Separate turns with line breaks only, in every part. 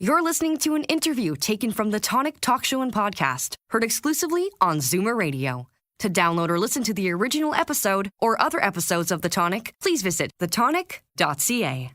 You're listening to an interview taken from the Tonic Talk Show and Podcast, heard exclusively on Zoomer Radio. To download or listen to the original episode or other episodes of The Tonic, please visit thetonic.ca.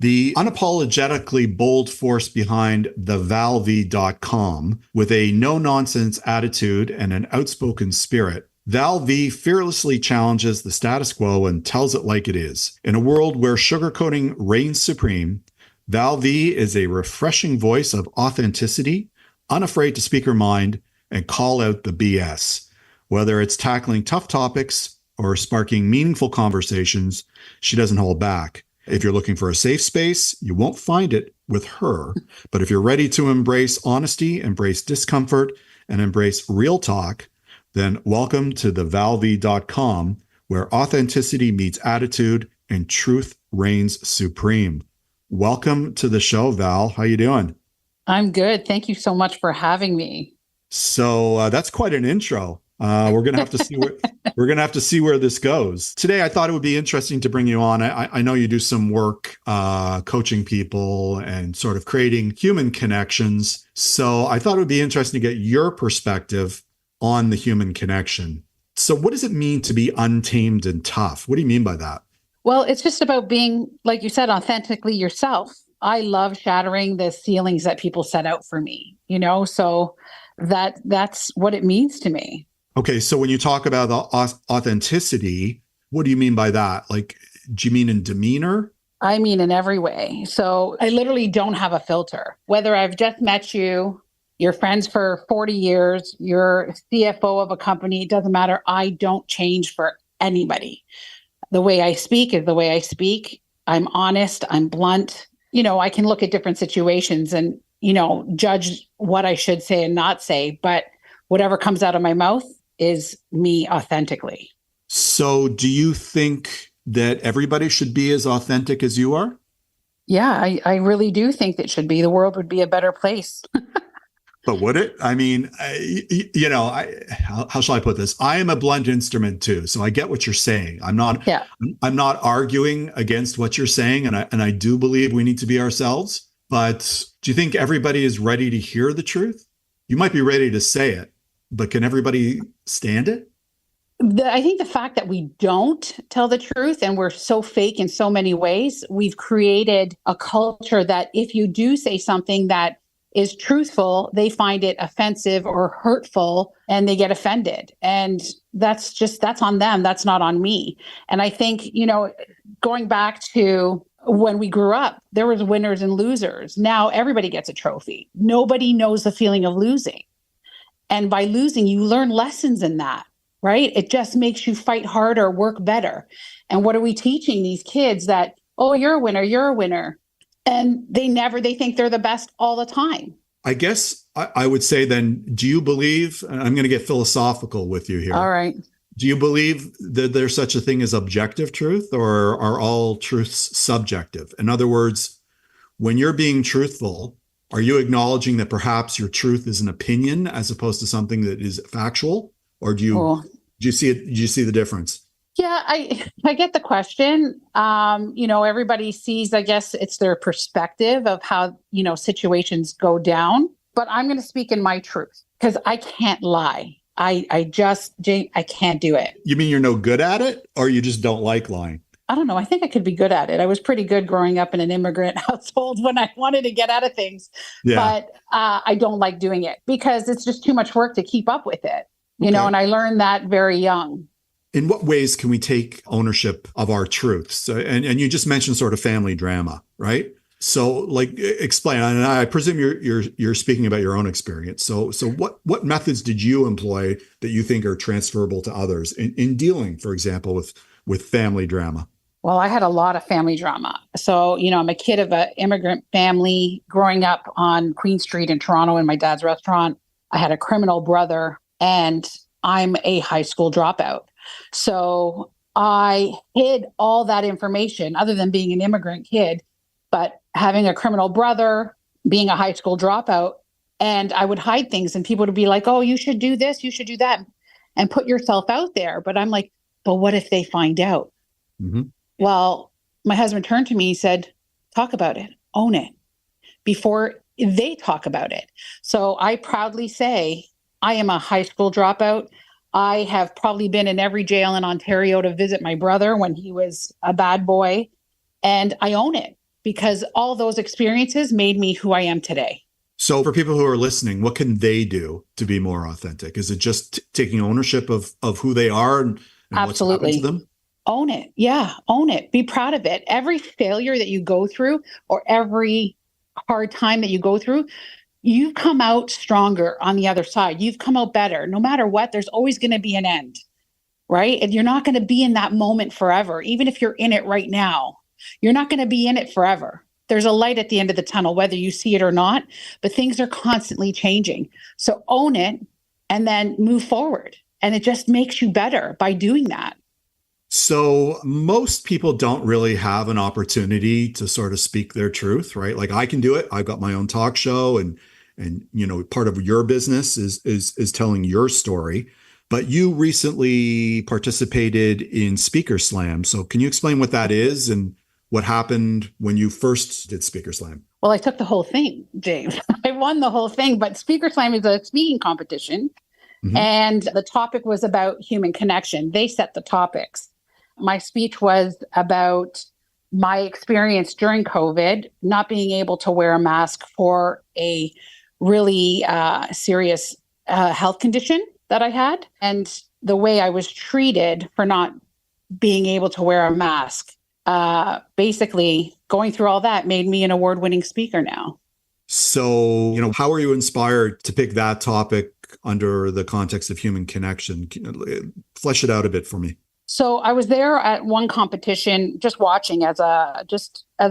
The unapologetically bold force behind thevalv.com, with a no-nonsense attitude and an outspoken spirit, Val V fearlessly challenges the status quo and tells it like it is. In a world where sugarcoating reigns supreme, Val V is a refreshing voice of authenticity, unafraid to speak her mind and call out the BS. Whether it's tackling tough topics or sparking meaningful conversations, she doesn't hold back. If you're looking for a safe space, you won't find it with her. But if you're ready to embrace honesty, embrace discomfort, and embrace real talk, then welcome to thevalv.com, where authenticity meets attitude and truth reigns supreme. Welcome to the show, Val. How you doing?
I'm good. Thank you so much for having me.
So that's quite an intro. We're gonna have to see where this goes. Today, I thought it would be interesting to bring you on. I know you do some work coaching people and sort of creating human connections. So I thought it would be interesting to get your perspective on the human connection. So what does it mean to be untamed and tough? What do you mean by that?
Well, it's just about being, like you said, authentically yourself. I love shattering the ceilings that people set out for me, so that's what it means to me.
Okay, so when you talk about authenticity, what do you mean by that? Like, do you mean in demeanor?
I mean in every way. So I literally don't have a filter. Whether I've just met you, you're friends for 40 years, you're CFO of a company, it doesn't matter. I don't change for anybody. The way I speak is the way I speak. I'm honest. I'm blunt. I can look at different situations and, judge what I should say and not say. But whatever comes out of my mouth is me authentically.
So do you think that everybody should be as authentic as you are?
Yeah, I really do think that should be. The world would be a better place.
But would it? I mean, how shall I put this? I am a blunt instrument too, so I get what you're saying. I'm not arguing against what you're saying, and I do believe we need to be ourselves. But do you think everybody is ready to hear the truth? You might be ready to say it, but can everybody stand it?
I think the fact that we don't tell the truth and we're so fake in so many ways, we've created a culture that if you do say something that is truthful, they find it offensive or hurtful and they get offended. And that's on them. That's not on me. And I think, going back to when we grew up, there was winners and losers. Now everybody gets a trophy. Nobody knows the feeling of losing. And by losing, you learn lessons in that, right? It just makes you fight harder, work better. And what are we teaching these kids that, oh, you're a winner, you're a winner. And they think they're the best all the time.
I guess I would say then, do you believe, and I'm going to get philosophical with you here.
All right.
Do you believe that there's such a thing as objective truth, or are all truths subjective? In other words, when you're being truthful, are you acknowledging that perhaps your truth is an opinion as opposed to something that is factual? Or do you see it? Do you see the difference?
Yeah, I get the question. Everybody sees, I guess it's their perspective of how, situations go down. But I'm going to speak in my truth because I can't lie. I can't do it.
You mean you're no good at it, or you just don't like lying?
I don't know. I think I could be good at it. I was pretty good growing up in an immigrant household when I wanted to get out of things. Yeah. But I don't like doing it because it's just too much work to keep up with it. And I learned that very young.
In what ways can we take ownership of our truths? And you just mentioned sort of family drama, right? So, explain. And I presume you're speaking about your own experience. So what methods did you employ that you think are transferable to others in dealing, for example, with family drama?
Well, I had a lot of family drama. So, I'm a kid of an immigrant family growing up on Queen Street in Toronto in my dad's restaurant. I had a criminal brother, and I'm a high school dropout. So I hid all that information other than being an immigrant kid, but having a criminal brother, being a high school dropout, and I would hide things and people would be like, oh, you should do this, you should do that, and put yourself out there. But I'm like, but what if they find out? Mm-hmm. Well, my husband turned to me, he said, talk about it, own it. Before they talk about it. So I proudly say I am a high school dropout. I have probably been in every jail in Ontario to visit my brother when he was a bad boy. And I own it because all those experiences made me who I am today.
So for people who are listening, what can they do to be more authentic? Is it just taking ownership of who they are and what's happened to them?
Own it. Yeah, own it. Be proud of it. Every failure that you go through or every hard time that you go through, you come out stronger on the other side. You've come out better. No matter what, there's always going to be an end, right? And you're not going to be in that moment forever. Even if you're in it right now, you're not going to be in it forever. There's a light at the end of the tunnel, whether you see it or not, but things are constantly changing. So own it and then move forward. And it just makes you better by doing that.
So most people don't really have an opportunity to sort of speak their truth, right? Like I can do it. I've got my own talk show and part of your business is telling your story. But you recently participated in Speaker Slam. So can you explain what that is and what happened when you first did Speaker Slam?
Well, I took the whole thing, James. I won the whole thing, but Speaker Slam is a speaking competition. Mm-hmm. And the topic was about human connection. They set the topics. My speech was about my experience during COVID, not being able to wear a mask for a really serious health condition that I had, and the way I was treated for not being able to wear a mask. Basically, going through all that made me an award-winning speaker now.
So, how are you inspired to pick that topic under the context of human connection? Flesh it out a bit for me.
So I was there at one competition, just watching as a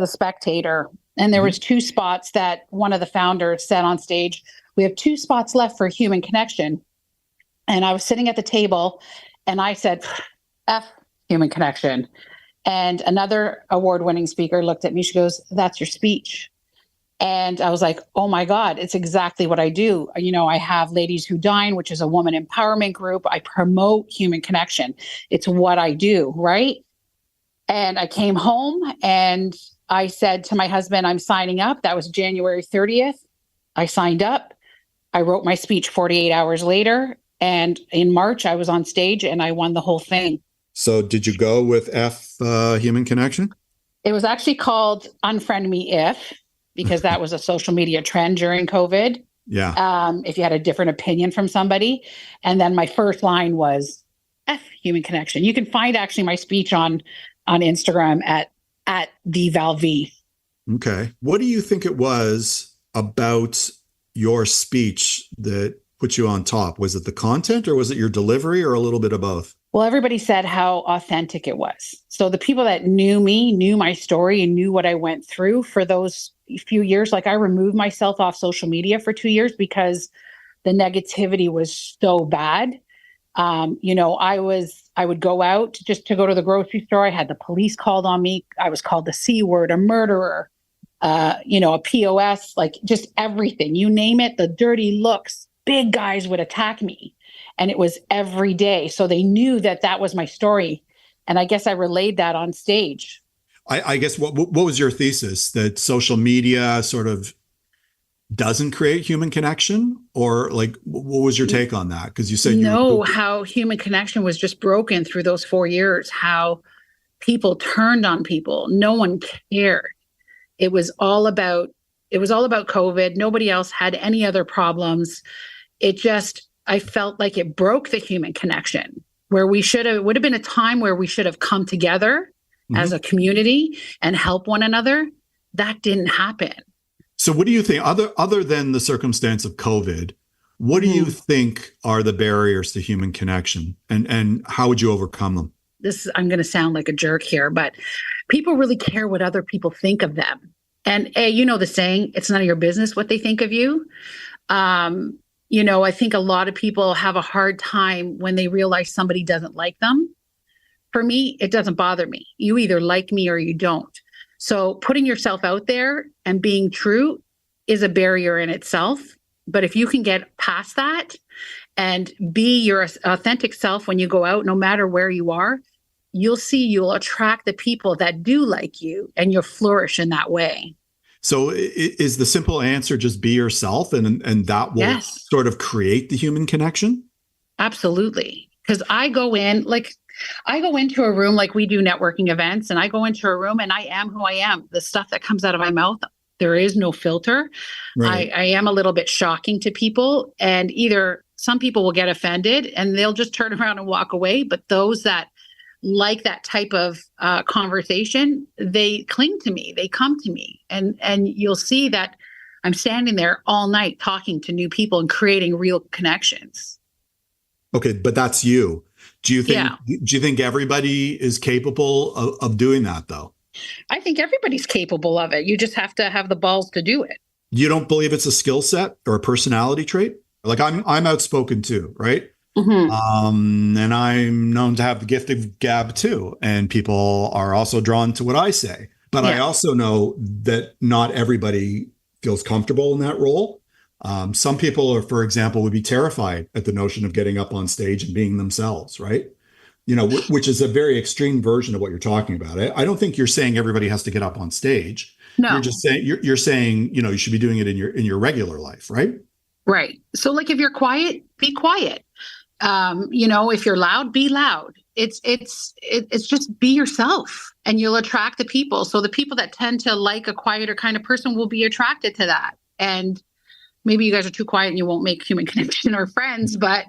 spectator. And there was 2 spots that one of the founders said on stage, we have 2 spots left for human connection. And I was sitting at the table and I said, F human connection. And another award-winning speaker looked at me. She goes, that's your speech. And I was like, oh my God, it's exactly what I do. I have Ladies Who Dine, which is a woman empowerment group. I promote human connection. It's what I do, right? And I came home and I said to my husband, I'm signing up. That was January 30th. I signed up. I wrote my speech 48 hours later. And in March, I was on stage and I won the whole thing.
So did you go with F human connection?
It was actually called Unfriend Me If, because that was a social media trend during COVID.
Yeah.
If you had a different opinion from somebody. And then my first line was F human connection. You can find actually my speech on Instagram at the Val V.
Okay. What do you think it was about your speech that put you on top? Was it the content or was it your delivery or a little bit of both?
Well, everybody said how authentic it was. So the people that knew me, knew my story and knew what I went through for those few years. Like I removed myself off social media for 2 years because the negativity was so bad. I would go out just to go to the grocery store. I had the police called on me. I was called the C word, a murderer, a POS, like just everything, you name it, the dirty looks, big guys would attack me. And it was every day. So they knew that was my story. And I guess I relayed that on stage.
I guess what was your thesis? That social media sort of doesn't create human connection? Or like, what was your take on that? Because you said
how human connection was just broken through those 4 years, how people turned on people. No one cared. It was all about COVID. Nobody else had any other problems. I felt like it broke the human connection where it would have been a time where we should have come together as a community and help one another. That didn't happen.
So what do you think, other than the circumstance of COVID, what do you think are the barriers to human connection and how would you overcome them?
I'm going to sound like a jerk here, but people really care what other people think of them. And the saying, it's none of your business what they think of you. I think a lot of people have a hard time when they realize somebody doesn't like them. For me, it doesn't bother me. You either like me or you don't. So putting yourself out there and being true is a barrier in itself. But if you can get past that and be your authentic self when you go out, no matter where you are, you'll attract the people that do like you and you'll flourish in that way.
So is the simple answer just be yourself, and that will
Yes,
sort of create the human connection?
absolutely. Because I go into a room, like we do networking events, and I go into a room and I am who I am. The stuff that comes out of my mouth, there is no filter.
Right.
I am a little bit shocking to people, and either some people will get offended and they'll just turn around and walk away. But those that like that type of conversation, they cling to me, they come to me, and you'll see that I'm standing there all night talking to new people and creating real connections.
Okay, but that's you. Do you think
Yeah.
do you think everybody is capable of doing that though?
I think everybody's capable of it. You just have to have the balls to do it.
You don't believe it's a skill set or a personality trait? Like I'm outspoken too, right? And I'm known to have the gift of gab too. And people are also drawn to what I say. But I also know that not everybody feels comfortable in that role. Some people are, for example, would be terrified at the notion of getting up on stage and being themselves, right? You know, which is a very extreme version of what you're talking about. I don't think you're saying everybody has to get up on stage.
No.
You're just saying you're saying, you know, you should be doing it in your regular life, right?
Right. So like if you're quiet, be quiet. You know, if you're loud, be loud. It's just be yourself, and you'll attract the people. So the people that tend to like a quieter kind of person will be attracted to that. And maybe you guys are too quiet and you won't make human connection or friends, but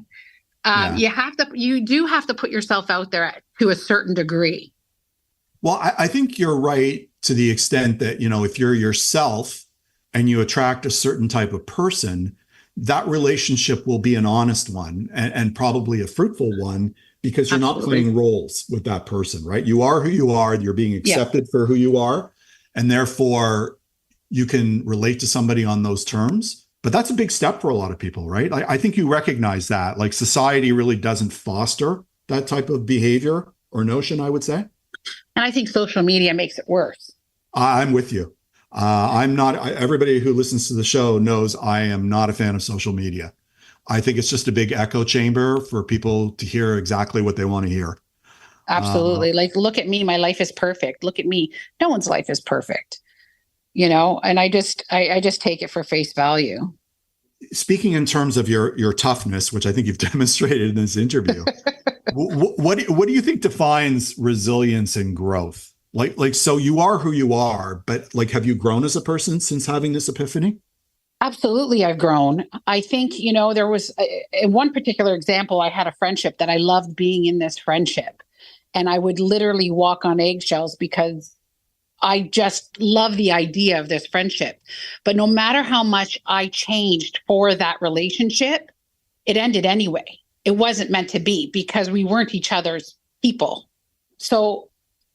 you do have to put yourself out there to a certain degree.
Well, I think you're right to the extent that, you know, if you're yourself and you attract a certain type of person, that relationship will be an honest one and probably a fruitful one, because you're not playing roles with that person, right? You are who you are. You're being accepted for who you are. And therefore, you can relate to somebody on those terms. But that's a big step for a lot of people, right? I think you recognize that. Like, society really doesn't foster that type of behavior or notion, I would say.
And I think social media makes it worse.
I'm with you. I'm not, everybody who listens to the show knows I am not a fan of social media. I think it's just a big echo chamber for people to hear exactly what they want to hear.
Absolutely. Like, look at me. My life is perfect. Look at me. No one's life is perfect, you know, and I just take it for face value.
Speaking in terms of your toughness, which I think you've demonstrated in this interview, what do you think defines resilience and growth? Like, so you are who you are, but like, have you grown as a person since having this epiphany?
Absolutely, I've grown. I think, you know, there was in one particular example, I had a friendship that I loved being in this friendship. And I would literally walk on eggshells because I just love the idea of this friendship. But no matter how much I changed for that relationship, it ended anyway. It wasn't meant to be, because we weren't each other's people. So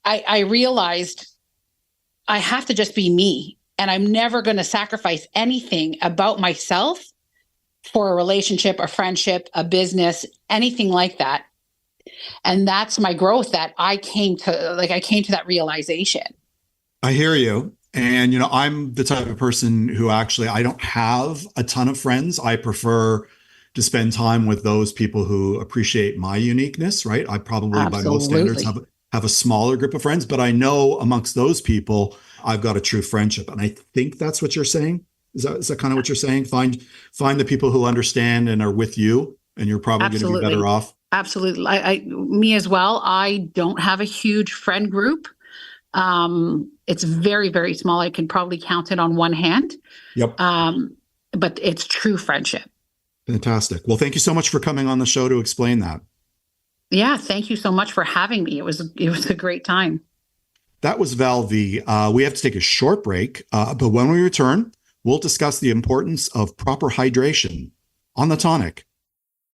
I realized I have to just be me, and I'm never going to sacrifice anything about myself for a relationship, a friendship, a business, anything like that. And that's my growth, that I came to that realization.
I hear you. And, you know, I'm the type of person who actually, I don't have a ton of friends. I prefer to spend time with those people who appreciate my uniqueness, right? I probably, by most standards, have a smaller group of friends, but I know amongst those people, I've got a true friendship. And I think that's what you're saying. Is that kind of what you're saying? Find the people who understand and are with you, and you're probably going to be better off.
Absolutely. Me as well. I don't have a huge friend group. It's very, very small. I can probably count it on one hand.
Yep.
But it's true friendship.
Fantastic. Well, thank you so much for coming on the show to explain that.
Yeah. Thank you so much for having me. It was a great time.
That was Val V. We have to take a short break, but when we return, we'll discuss the importance of proper hydration on the Tonic.